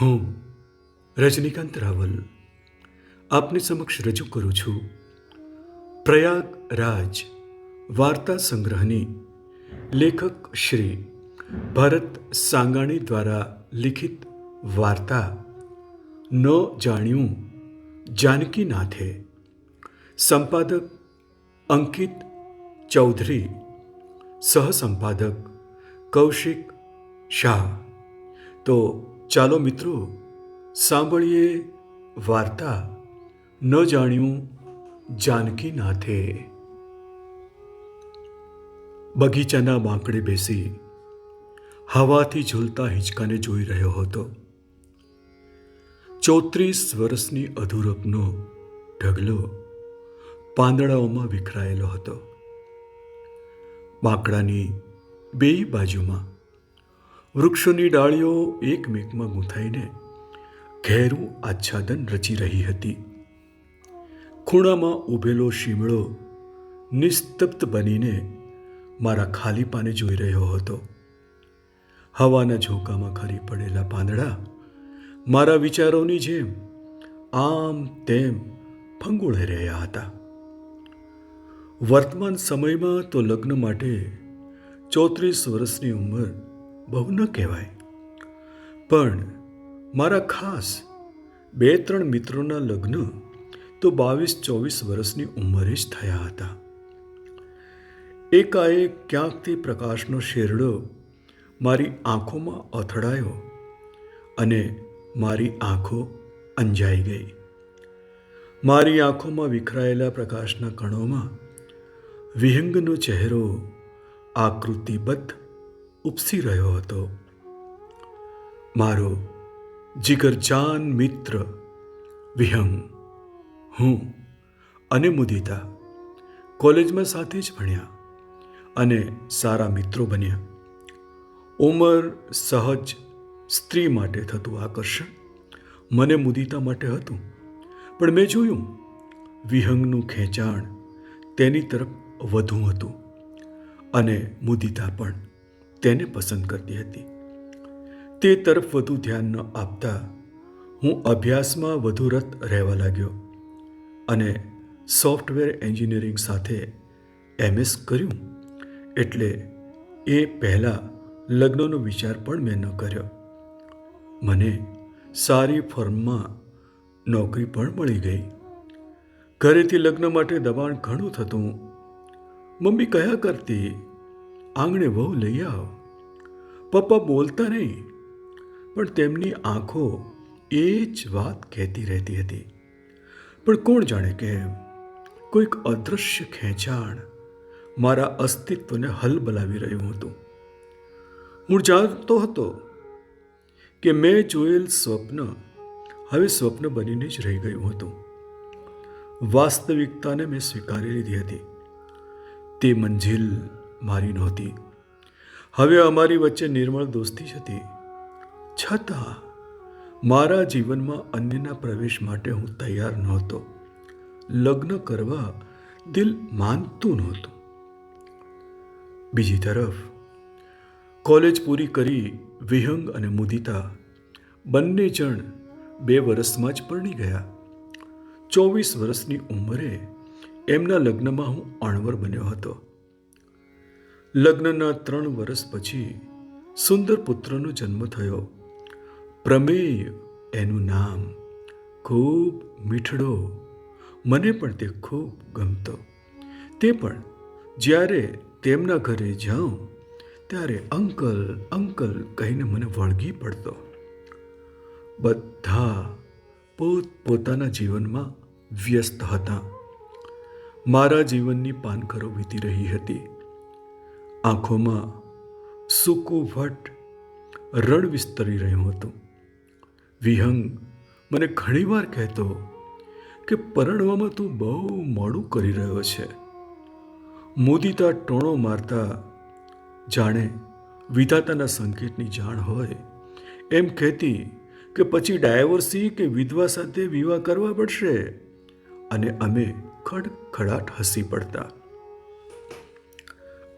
હું રજનીકાંત રાવલ આપની સમક્ષ રજૂ કરું છું પ્રયાગરાજ વાર્તા સંગ્રહની લેખક શ્રી ભરત સાંગાણી દ્વારા લિખિત વાર્તા ન જાણ્યું જાનકીનાથે, સંપાદક અંકિત ચૌધરી, સહસંપાદક કૌશિક શાહ. તો ચાલો મિત્રો, સાંભળીએ વાર્તા ન જાણ્યું જાનકીનાથે. બગીચાના બાંકડે બેસી હવાથી ઝૂલતા હિંચકાને જોઈ રહ્યો હતો. 34 વર્ષની અધૂરપનો ઢગલો પાંદડાઓમાં વિખરાયેલો હતો. બાંકડાની બેય બાજુમાં વૃક્ષોની ડાળીઓ એકમેકમાં ગૂંથાઈને ઘેરું આચ્છાદન રચી રહી હતી. ખૂણામાં ઊભેલો શીમળો નિસ્તબ્ધ બનીને મારા ખાલી પાને જોઈ રહ્યો હતો. હવાના ઝોકામાં ખરી પડેલા પાંદડા મારા વિચારોની જેમ આમ તેમ ફંગોળાઈ રહ્યા હતા. વર્તમાન સમયમાં તો લગ્ન માટે 34 વર્ષની ઉંમર બહુ ન કહેવાય, પણ મારા ખાસ 2-3 મિત્રોના લગ્ન તો 22-24 વર્ષની ઉંમરે જ થયા હતા. એકાએક ક્યાંકથી પ્રકાશનો શેરડો મારી આંખોમાં અથડાયો અને મારી આંખો અંજાઈ ગઈ. મારી આંખોમાં વિખરાયેલા પ્રકાશના કણોમાં વિહંગનો ચહેરો આકૃતિબદ્ધ ઉપસી રહ્યો હતો. મારો જીગરજાન મિત્ર વિહંગ, હું અને મુદિતા કોલેજમાં સાથે જ ભણ્યા અને સારા મિત્રો બન્યા. ઉંમર સહજ સ્ત્રી માટે થતું આકર્ષણ મને મુદિતા માટે હતું, પણ મેં જોયું વિહંગનું ખેંચાણ તેની તરફ વધુ હતું અને મુદિતા પણ તેને પસંદ કરતી હતી. તે તરફ વધુ ધ્યાન ન આપતા હું અભ્યાસમાં વધુ રત રહેવા લાગ્યો અને સોફ્ટવેર એન્જિનિયરિંગ સાથે MS કર્યું, એટલે એ પહેલાં લગ્નનો વિચાર પણ મેં ન કર્યો. મને સારી ફર્મમાં નોકરી પણ મળી ગઈ. ઘરેથી લગ્ન માટે દબાણ ઘણું થતું. મમ્મી કહ્યા કરતી, આંગણે વહુ લઈ આવ. પપ્પા બોલતા નહીં, પણ તેમની આંખો એ જ વાત કહેતી રહેતી હતી. પણ કોણ જાણે કેમ કોઈક અદૃશ્ય ખેંચાણ મારા અસ્તિત્વને હલબલાવી રહ્યું હતું. હું જાણતો હતો કે મેં જોયેલ સ્વપ્ન હવે સ્વપ્ન બનીને જ રહી ગયું હતું. વાસ્તવિકતાને મેં સ્વીકારી લીધી હતી. તે મંજિલ મારી નહોતી. હવે અમારી વચ્ચે નિર્મળ દોસ્તી જ હતી. છતાં મારા જીવનમાં અન્યના પ્રવેશ માટે હું તૈયાર નહોતો. લગ્ન કરવા દિલ માનતું નહોતું. બીજી તરફ કોલેજ પૂરી કરી વિહંગ અને મુદિતા બંને જણ 2 વર્ષમાં જ પરણી ગયા. 24 વર્ષની ઉંમરે એમના લગ્નમાં હું અણવર બન્યો હતો. લગ્નના 3 વર્ષ પછી સુંદર પુત્રનો જન્મ થયો. પ્રમેય એનું નામ. ખૂબ મીઠડો. મને પણ તે ખૂબ ગમતો. તે પણ જ્યારે તેમના ઘરે જાઉં ત્યારે અંકલ અંકલ કહીને મને વળગી પડતો. બધા પોતપોતાના જીવનમાં વ્યસ્ત હતા. મારા જીવનની પાનખરો વીતી રહી હતી. આંખોમાં સૂકું ભટ્ટ રણ વિસ્તરી રહ્યું હતું. વિહંગ મને ઘણીવાર કહેતો કે પરણવામાં તું બહુ મોડું કરી રહ્યો છે. મુદિતા ટોણો મારતા જાણે વિધાતાના સંકેતની જાણ હોય એમ કહેતી કે પછી ડાયવોર્સી કે વિધવા સાથે વિવાહ કરવા પડશે, અને અમે ખડખડાટ હસી પડતા.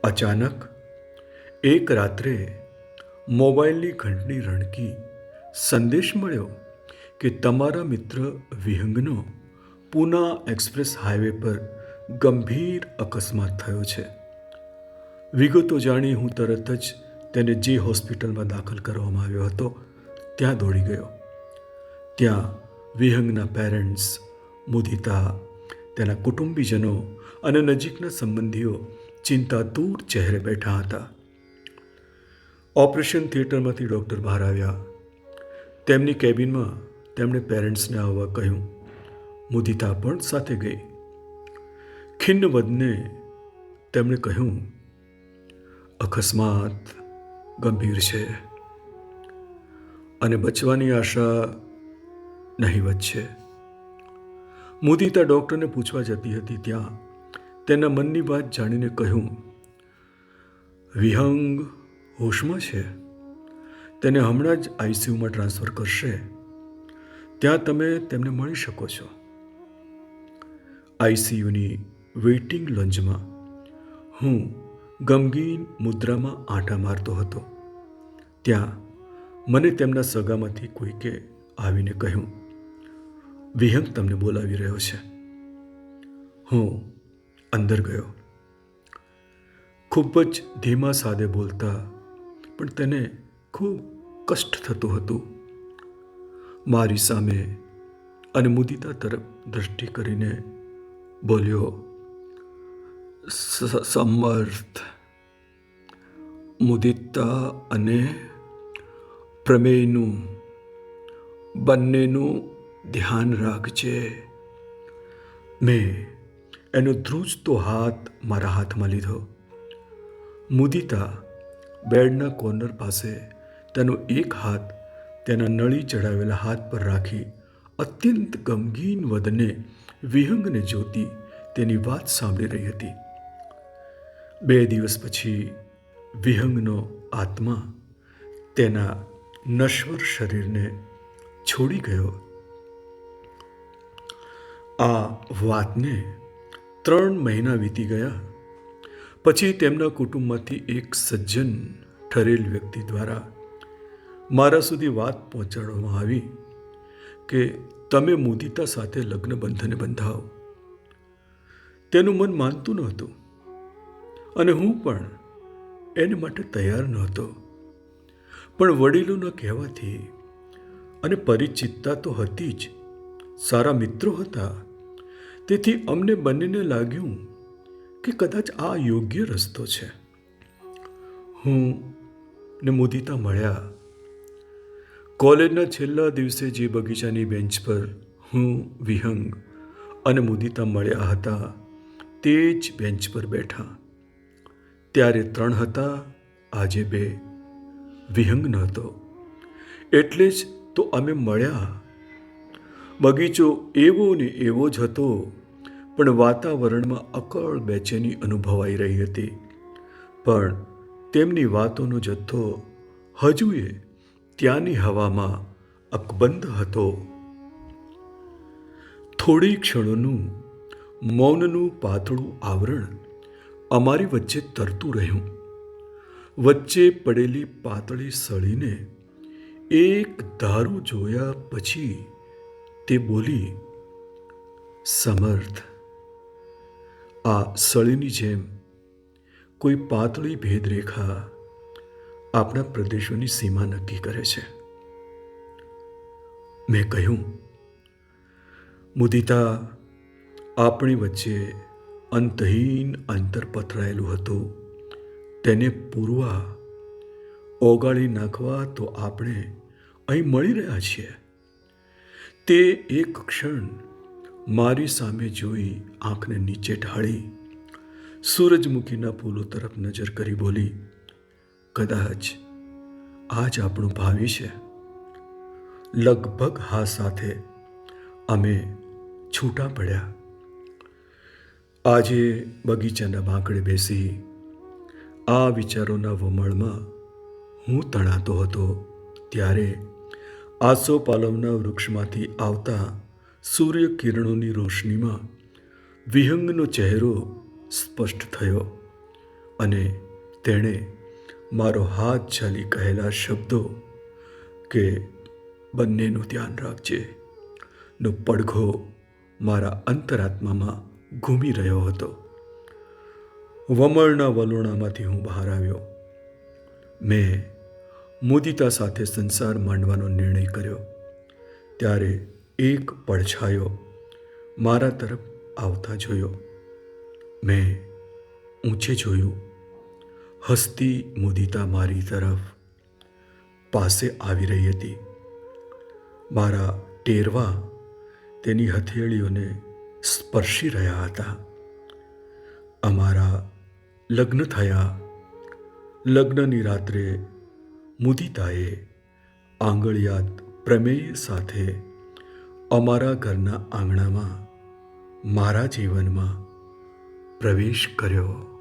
અચાનક એક રાત્રે મોબાઈલની ઘંટડી રણકી સંદેશ મળ્યો કે તમારા મિત્ર વિહંગનો પૂના એક્સપ્રેસ હાઈવે પર ગંભીર અકસ્માત થયો છે. વિગતો જાણી હું તરત જ તેને જે હોસ્પિટલમાં દાખલ કરવામાં આવ્યો હતો ત્યાં દોડી ગયો. ત્યાં વિહંગના પેરેન્ટ્સ, મુદિતા, તેના કુટુંબીજનો અને નજીકના સંબંધીઓ ચિંતાતુર ચહેરે બેઠા હતા. ઓપરેશન થિયેટરમાંથી ડૉક્ટર બહાર આવ્યા. તેમની કેબિનમાં તેમણે પેરેન્ટ્સને આવવા કહ્યું. મુદિતા પણ સાથે ગઈ. ખિન્ન વદને તેમણે કહ્યું, અકસ્માત ગંભીર છે અને બચવાની આશા નહીવત છે. મુદિતા ડૉક્ટરને પૂછવા જતી હતી ત્યાં તેના મનની વાત જાણીને કહ્યું, વિહંગ હોશમાં છે. તેને હમણાં જ આઈસીયુમાં ટ્રાન્સફર કરશે. ત્યાં તમે તેમને મળી શકો છો. આઈસીયુની વેઇટિંગ લોન્જમાં હું ગમગીન મુદ્રામાં આંટા મારતો હતો. ત્યાં મને તેમના સગામાંથી કોઈકે આવીને કહ્યું, વિહંગ તમને બોલાવી રહ્યો છે. હું અંદર ગયો. ખૂબ જ ધીમા સાદે બોલતા પણ તેને ખૂબ કષ્ટ થતું હતું. મારી સામે અને મુદિતા તરફ દ્રષ્ટિ કરીને બોલ્યો, સમર્થ. મુદિતા અને પ્રમેયનું બંનેનું ધ્યાન રાખજે. મેં એનો ધ્રુજતો હાથ મારા હાથમાં લીધો. મુદિતા બેડના કોર્નર પાસે તેનો એક હાથ તેના નળી ચડાવેલા હાથ પર રાખી અત્યંત ગમગીન વદને વિહંગને જોતી તેની વાત સાંભળી રહી હતી. 2 દિવસ પછી વિહંગનો આત્મા તેના નશ્વર શરીરને છોડી ગયો. આ વાતને 3 મહિના વીતી ગયા. પછી તેમના કુટુંબમાંથી એક સજ્જન ઠરેલ વ્યક્તિ દ્વારા મારા સુધી વાત પહોંચાડવામાં આવી કે તમે મુદિતા સાથે લગ્ન બંધને બંધાવો. તેનું મન માનતું નહોતું અને હું પણ એને માટે તૈયાર નહોતો. પણ વડીલોના કહેવાથી અને પરિચિતતા તો હતી જ, સારા મિત્રો હતા, તેથી અમને બંનેને લાગ્યું કે કદાચ આ યોગ્ય રસ્તો છે. હું ને મુદિતા મળ્યા. કોલેજના છેલ્લા દિવસે જે બગીચાની બેન્ચ પર હું, વિહંગ અને મુદિતા મળ્યા હતા તે જ બેન્ચ પર બેઠા. ત્યારે 3 હતા, આજે 2. વિહંગ નહોતો. એટલે જ તો અમે મળ્યા. બગીચો એવો ને એવો જ હતો, પણ વાતાવરણમાં અકળ બેચેની અનુભવાઈ રહી હતી. પણ તેમની વાતોનો જથ્થો હજુએ ત્યાંની હવામાં અકબંધ હતો. થોડી ક્ષણોનું મૌનનું પાતળું આવરણ અમારી વચ્ચે તરતું રહ્યું. વચ્ચે પડેલી પાતળી સળીને એક ધારું જોયા પછી તે બોલી, સમર્થ, આ સળીની જેમ કોઈ પાતળી ભેદરેખા આપણા પ્રદેશોની સીમા નક્કી કરે છે. મેં કહ્યું, મુદિતા, આપણી વચ્ચે અંતહીન અંતર પથરાયેલું હતું. તેને પૂરવા, ઓગાળી નાખવા તો આપણે અહીં મળી રહ્યા છીએ. તે એક ક્ષણ મારી સામે જોઈ આંખને નીચે ઢાળી સૂરજમુખીના ફૂલો તરફ નજર કરી બોલી, કદાચ આ જ આપણું ભાવિ છે. લગભગ હા સાથે અમે છૂટા પડ્યા. આજે બગીચાના બાંકડે બેસી આ વિચારોના વમળમાં હું તણાતો હતો ત્યારે આસોપાલવના વૃક્ષમાંથી આવતા સૂર્યકિરણોની રોશનીમાં વિહંગનો ચહેરો સ્પષ્ટ થયો અને તેણે મારો હાથ ઝાલી કહેલા શબ્દો કે બંનેનું ધ્યાન રાખજે નો પડઘો મારા અંતરાત્મામાં ઘૂમી રહ્યો હતો. વમળના વલોણામાંથી હું બહાર આવ્યો. મેં મુદિતા સાથે સંસાર માંડવાનો નિર્ણય કર્યો. ત્યારે એક પડછાયો મારા તરફ આવતા જોયો. મેં ઊંચે જોયું. હસતી મુદિતા મારી તરફ પાસે આવી રહી હતી. મારા ટેરવા તેની હથેળીઓને સ્પર્શી રહ્યા હતા. અમારા લગ્ન થયા. લગ્નની રાત્રે મુદિતાએ આંગળિયાત પ્રમેય સાથે અમારા ઘરના આંગણામાં મારા જીવનમાં પ્રવેશ કર્યો.